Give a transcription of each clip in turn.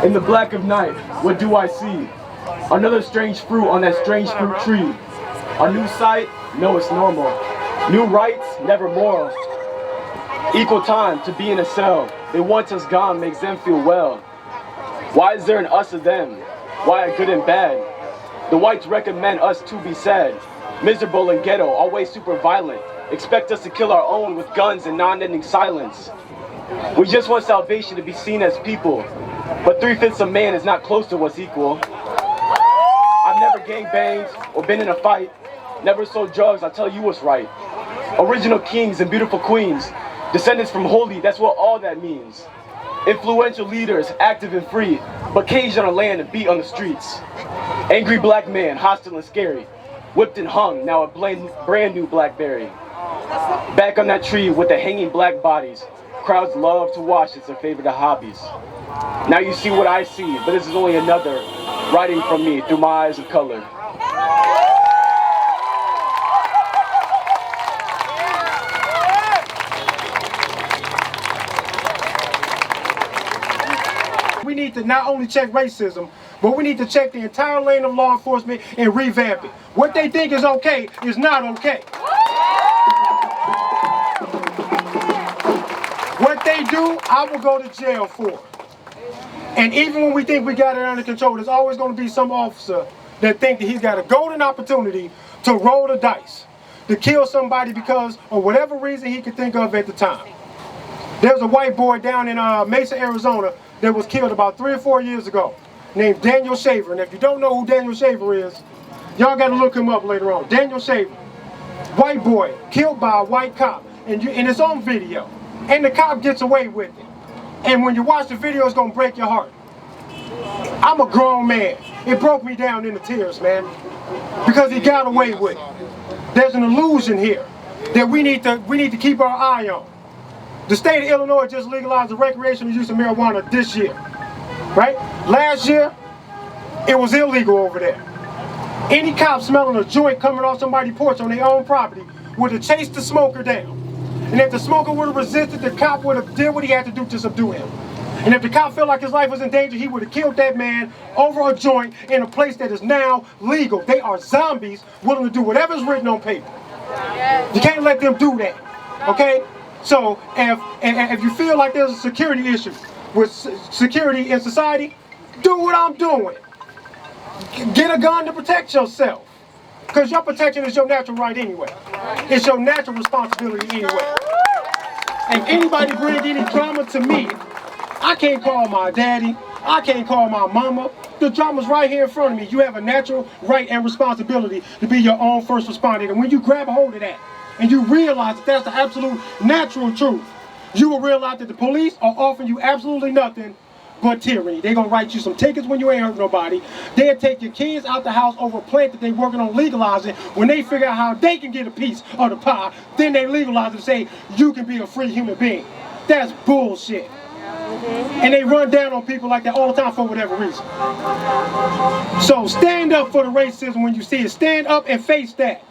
In the black of night, what do I see? Another strange fruit on that strange fruit tree. A new sight? No, it's normal. New rights? Never moral. Equal time to be in a cell. They want us gone, makes them feel well. Why is there an us of them? Why are good and bad? The whites recommend us to be sad. Miserable and ghetto, always super violent. Expect us to kill our own with guns and non-ending silence. We just want salvation to be seen as people. But 3/5 of man is not close to what's equal. I've never gangbanged or been in a fight. Never sold drugs, I'll tell you what's right. Original kings and beautiful queens. Descendants from holy, that's what all that means. Influential leaders, active and free, but caged on a land and beat on the streets. Angry black man, hostile and scary. Whipped and hung, now a brand new blackberry. Back on that tree with the hanging black bodies. Crowds love to watch, it's their favorite of hobbies. Now you see what I see, but this is only another writing from me through my eyes of color. We need to not only check racism, but we need to check the entire lane of law enforcement and revamp it. What they think is okay is not okay. What they do, I will go to jail for. And even when we think we got it under control, there's always going to be some officer that think that he's got a golden opportunity to roll the dice, to kill somebody because of whatever reason he could think of at the time. There's a white boy down in Mesa, Arizona that was killed about 3 or 4 years ago named Daniel Shaver. And if you don't know who Daniel Shaver is, y'all got to look him up later on. Daniel Shaver, white boy, killed by a white cop, and it's on video. And the cop gets away with it. And when you watch the video, it's going to break your heart. I'm a grown man. It broke me down into tears, man, because he got away with it. There's an illusion here that we need to keep our eye on. The state of Illinois just legalized the recreational use of marijuana this year, right? Last year, it was illegal over there. Any cop smelling a joint coming off somebody's porch on their own property would have chased the smoker down. And if the smoker would have resisted, the cop would have did what he had to do to subdue him. And if the cop felt like his life was in danger, he would have killed that man over a joint in a place that is now legal. They are zombies willing to do whatever's written on paper. You can't let them do that, okay? So if you feel like there's a security issue with security in society, do what I'm doing. Get a gun to protect yourself. Because your protection is your natural right anyway. It's your natural responsibility anyway. And anybody bring any drama to me, I can't call my daddy, I can't call my mama. The drama's right here in front of me. You have a natural right and responsibility to be your own first responder. And when you grab a hold of that, and you realize that that's the absolute natural truth, you will realize that the police are offering you absolutely nothing but tyranny. They're going to write you some tickets when you ain't hurt nobody. They'll take your kids out the house over a plant that they're working on legalizing. When they figure out how they can get a piece of the pie, then they legalize it and say, you can be a free human being. That's bullshit. And they run down on people like that all the time for whatever reason. So stand up for the racism when you see it. Stand up and face that.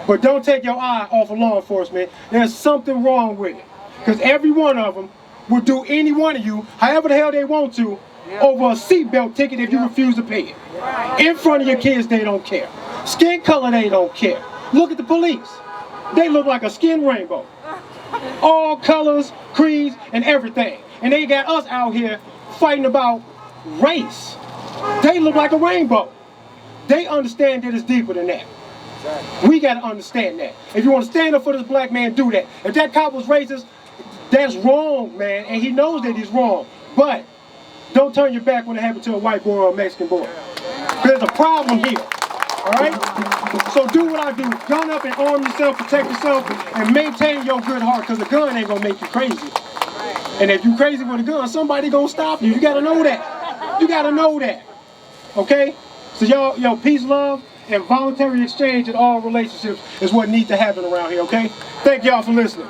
But don't take your eye off of law enforcement. There's something wrong with it. Because every one of them will do any one of you, however the hell they want to, over a seatbelt ticket if you refuse to pay it. In front of your kids, they don't care. Skin color, they don't care. Look at the police. They look like a skin rainbow. All colors, creeds, and everything. And they got us out here fighting about race. They look like a rainbow. They understand that it's deeper than that. We got to understand that. If you want to stand up for this black man, do that. If that cop was racist, that's wrong, man, and he knows that he's wrong. But don't turn your back when it happens to a white boy or a Mexican boy. There's a problem here, all right? So do what I do. Gun up and arm yourself, protect yourself, and maintain your good heart, because a gun ain't going to make you crazy. And if you crazy with a gun, somebody going to stop you. You got to know that. You got to know that, okay? So y'all, peace, love, and voluntary exchange in all relationships is what needs to happen around here, okay? Thank y'all for listening.